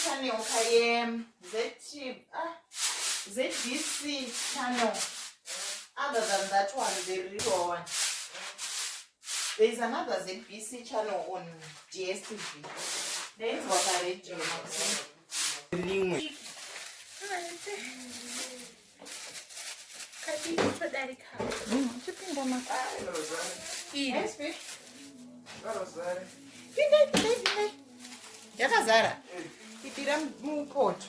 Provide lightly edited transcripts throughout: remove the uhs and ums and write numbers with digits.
channel ZBC channel. Other than that one, the real one. There is another ZBC channel on DSTV. There is what I read you. Yakazara. Ipira mupoto.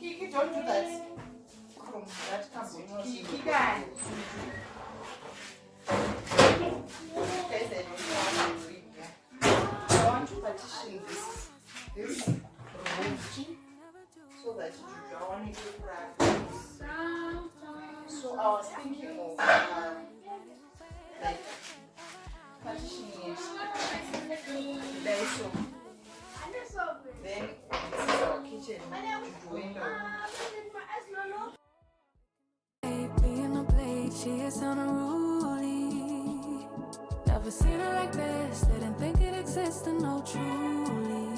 Kiki, don't do that. That comes with Kiki guy. I want to partition this room so that you don't want to practice. So I was thinking of like partitioning it. There is so. Then this is our kitchen window. In a plate, she is unruly. Never seen her like this. Didn't think it existed, no truly.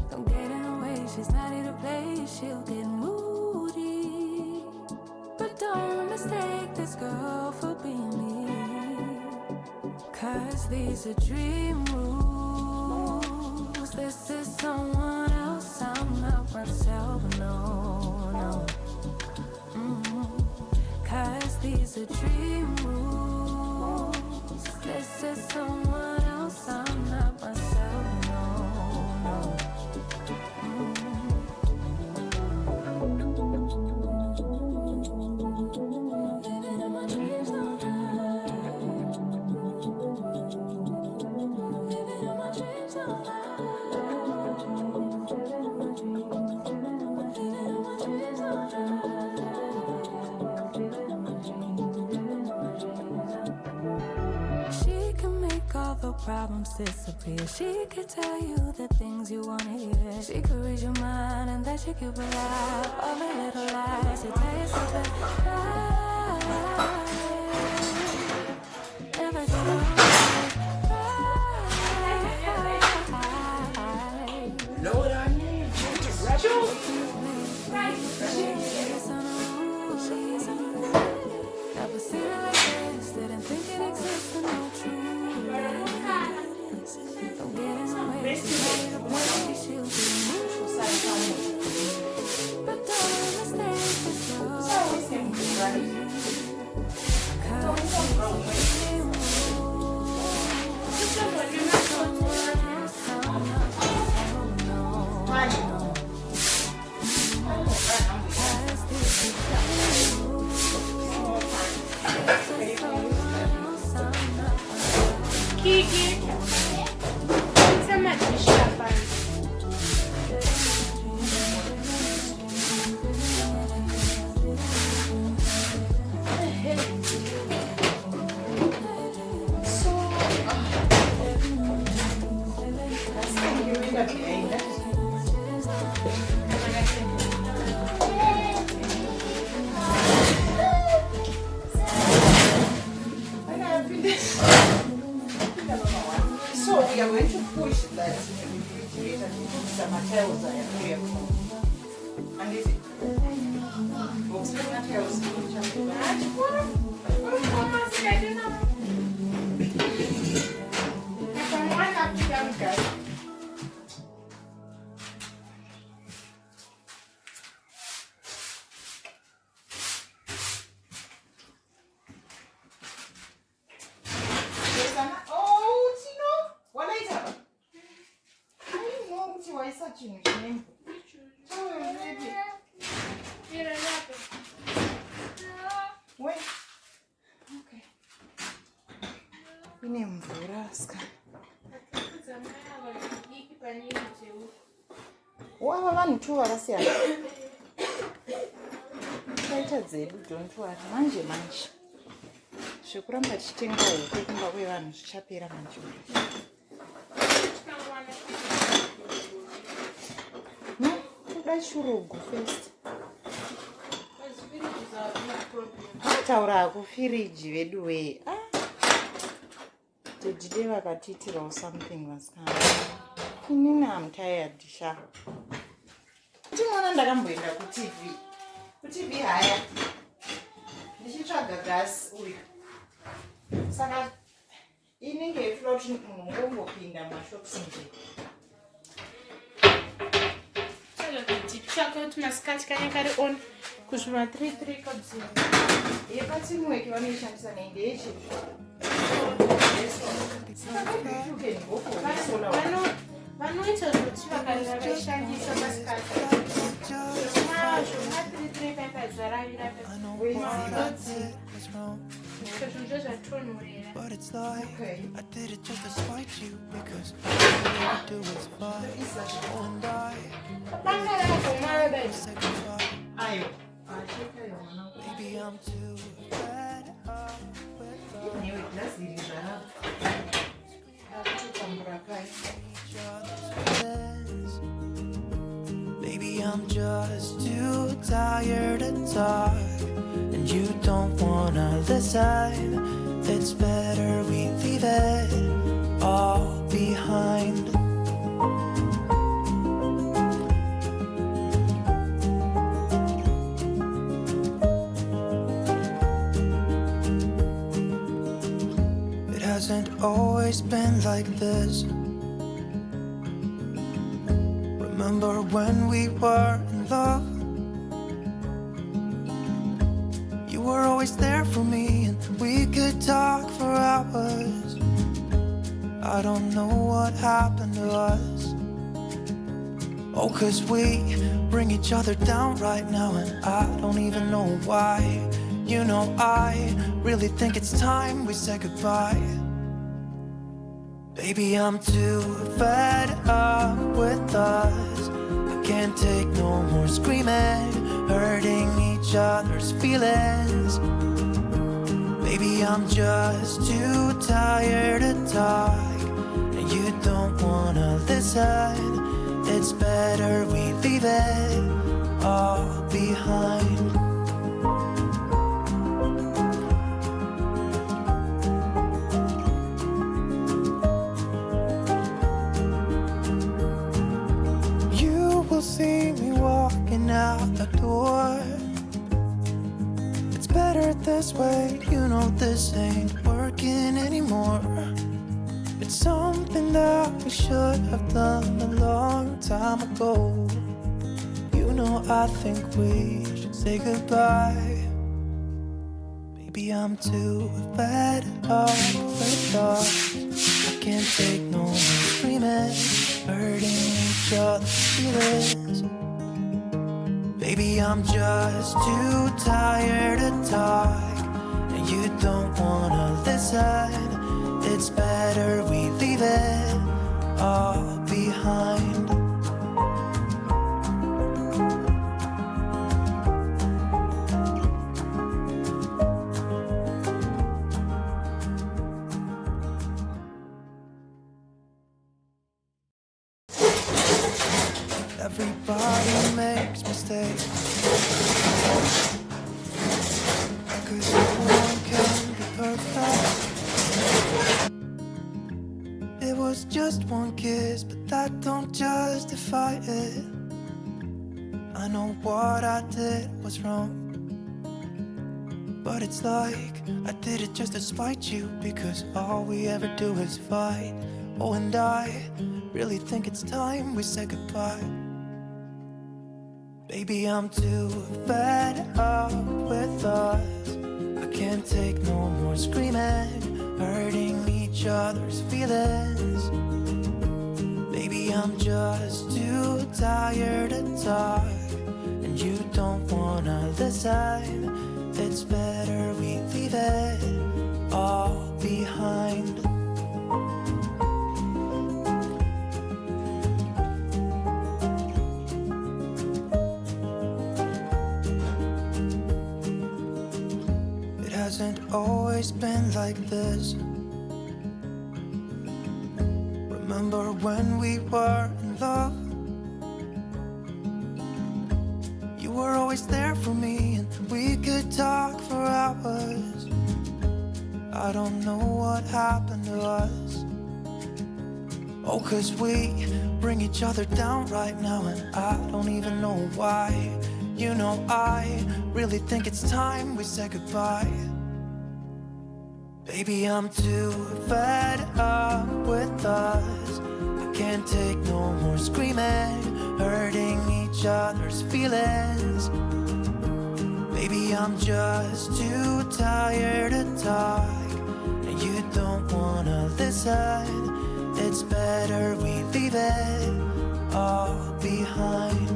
Don't get in her way, she's not here to play. She'll get moody. But don't mistake this girl for being me. 'Cause these are dream rules. This is someone else, I'm not myself, no. 'Cause these are dream rules. This is someone else, I'm not myself, no. Living in my dreams all night. Living in my dreams all night. She can make all the problems disappear. She could tell you the things you wanna hear. She could read your mind and that she could believe all the little lies it tastes of it. Never get You know what I mean? Never seen her like this. Didn't think it existed, no truth. Don't get in the way. She's ready to play. She'll be but don't mistake this girl. Kiki, sema tishapa. So we are going to push that refrigerator to put some materials and is it? Box materials. Ine mvura ska. Wava vanhu tu vakasiyana. Taita dzedu don't worry. Manje. Zvekuramba tichitenga huku kumba kwevanhu zvichapera manje. Kuda shurugu first. Taura kufiriji vedu we. Today vakatitira or something was coming. Inini I'm tired sha. Kuti mwana ndakamboenda ku TV haya. Ndichitsvaga gas uyu. Saka inenge ifloat munhu ngombopinda mashops nje. Chaka kuti masikati kanya kari on kusvima 33 kabzini. Yepatimweki vanoishandisa nendechi. Vanoita zvokuti vakarira vaishandisa masikati. Zvoma 33 paipadzvaravira zvinhu zvatonhorera. But it's like I did it just to spite you because all you do is fight. Oh, and I say goodbye. Ayo. Maybe I'm too fed up with Newe glasi ilizara. Akuchotambura kai. each other's feelings. Maybe I'm just too tired to talk, and you don't wanna listen. It's better we leave it all behind. It hasn't always been like this. Remember when we were in love? You were always there for me and we could talk for hours. I don't know what happened to us. Oh, 'cause we bring each other down right now, and I don't even know why. You know, I really think it's time we say goodbye. Baby, I'm too fed up with us. I can't take no more screaming, hurting each other's feelings. Baby, I'm just too tired to talk, and you don't wanna listen. It's better we leave it all behind. See me walking out the door. It's better this way, you know this ain't working anymore. It's something that we should have done a long time ago. You know I think we should say goodbye. Baby, I'm too fed up with us. I can't take no more screaming, hurting each other's feelings. Baby, I'm just too tired to talk, and you don't wanna listen. It's better we leave it all behind. Everybody makes mistakes, 'cause no one can be perfect. It was just one kiss, but that don't justify it. I know what I did was wrong, but it's like I did it just to spite you because all we ever do is fight. Oh, and I really think it's time we say goodbye. Baby, I'm too fed up with us. I can't take no more screaming, hurting each other's feelings. Baby, I'm just too tired to talk, and you don't wanna listen. It's better we leave it all behind. Hasn't always been like this. Remember when we were in love? You were always there for me and we could talk for hours. I don't know what happened to us. Oh, 'cause we bring each other down right now, and I don't even know why. You know, I really think it's time we say goodbye. Baby, I'm too fed up with us. I can't take no more screaming, hurting each other's feelings. Baby, I'm just too tired to talk, and you don't wanna listen. It's better we leave it all behind.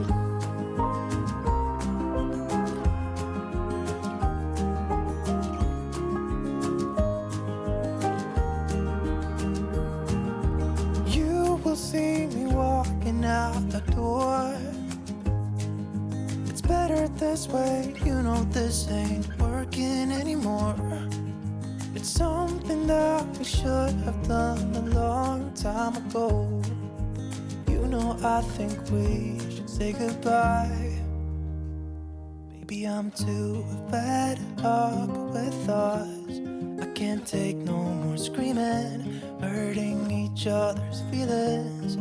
You will see me walking out the door. It's better this way, you know this ain't working anymore. It's something that we should have done a long time ago. You know, I think we should say goodbye. Baby, I'm too fed up with us. I can't take no more screaming, hurting each other's feelings.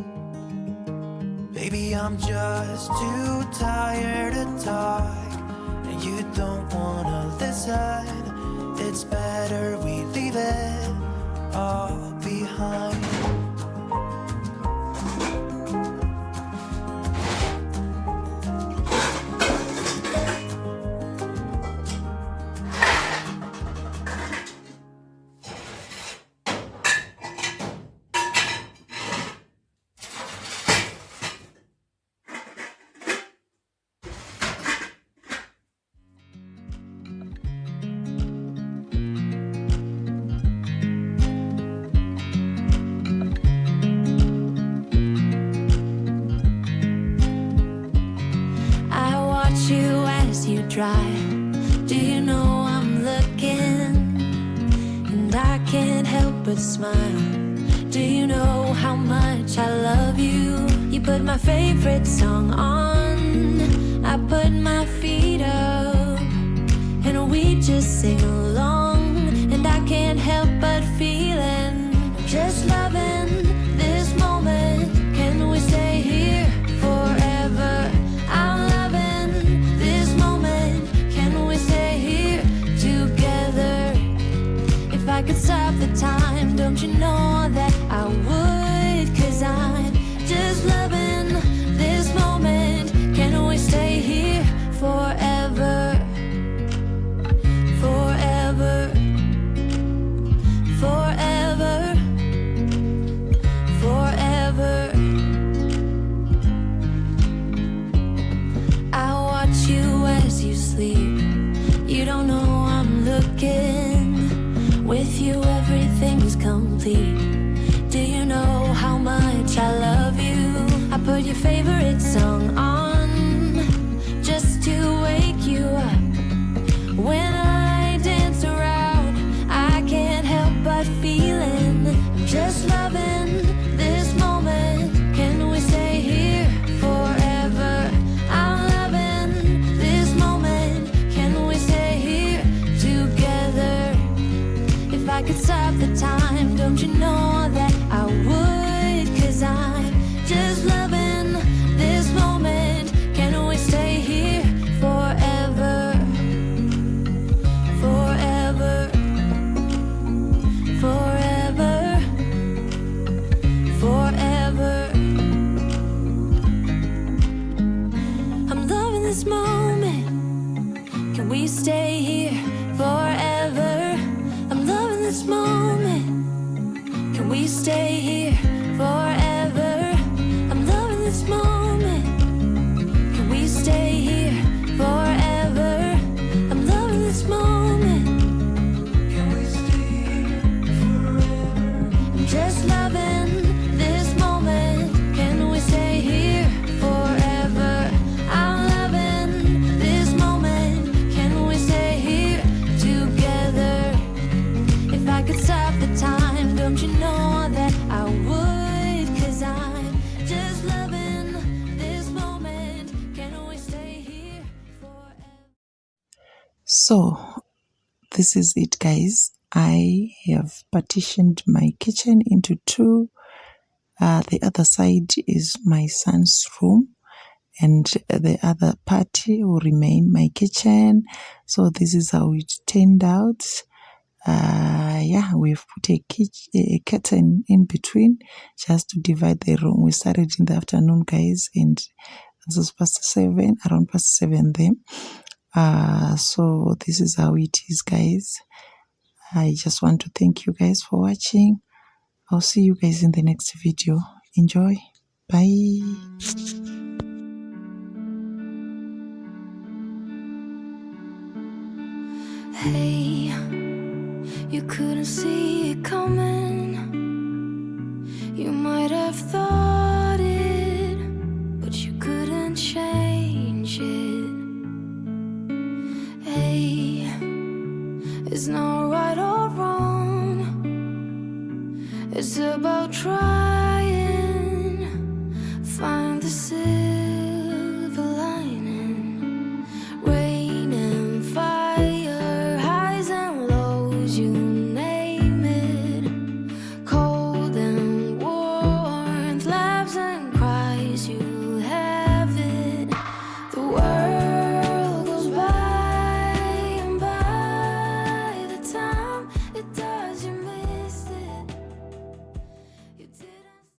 Baby, I'm just too tired to talk, and you don't wanna listen. It's better we leave it all behind. Drive. Do you know I'm looking, and I can't help but smile? Do you know how much I love you? You put my favorite song on, I put my feet up, and we just sing along, and I can't help but feeling, just loving this moment. Can we stay here forever? I'm loving this moment. Can we stay here together? If I could stop the time, don't you know that I would? 'Cause I'm just loving this moment. Can we stay here forever? Forever. Forever. Forever. I watch you as you sleep. You don't know I'm looking. With you everything's complete. Do you know how much I love you? I put your favorite song on just to wake you up. When I dance around, I can't help but feeling, just loving this moment. Can we stay here forever? I'm loving this moment. Can we stay here together? If I could stop the time, don't you know that I would? 'Cause I'm just loving this moment. Can we stay here forever? Forever. Forever. Forever. I'm loving this moment. Can we stay here forever? I'm loving this moment. Can we stay here forever? I'm loving this moment. Can we stay here forever? I'm loving this moment. Can we stay here forever? I'm just loving this moment. Can we stay here forever? I'm loving this moment. Can we stay here together? If I could stop the time, don't you know that I would? 'Cause I'm just loving this moment. Can we stay here forever? So this is it, guys. I have partitioned my kitchen into two. The other side is my son's room, and the other part will remain my kitchen. So this is how it turned out. We've put a curtain in between just to divide the room. We started in the afternoon, guys, and this is around past 7 then. So this is how it is, guys. I just want to thank you guys for watching. I'll see you guys in the next video. Enjoy. Bye. Hey, you couldn't see it coming. You might have thought it, but you couldn't change it. Hey, it's not right or wrong. It's about trying, find the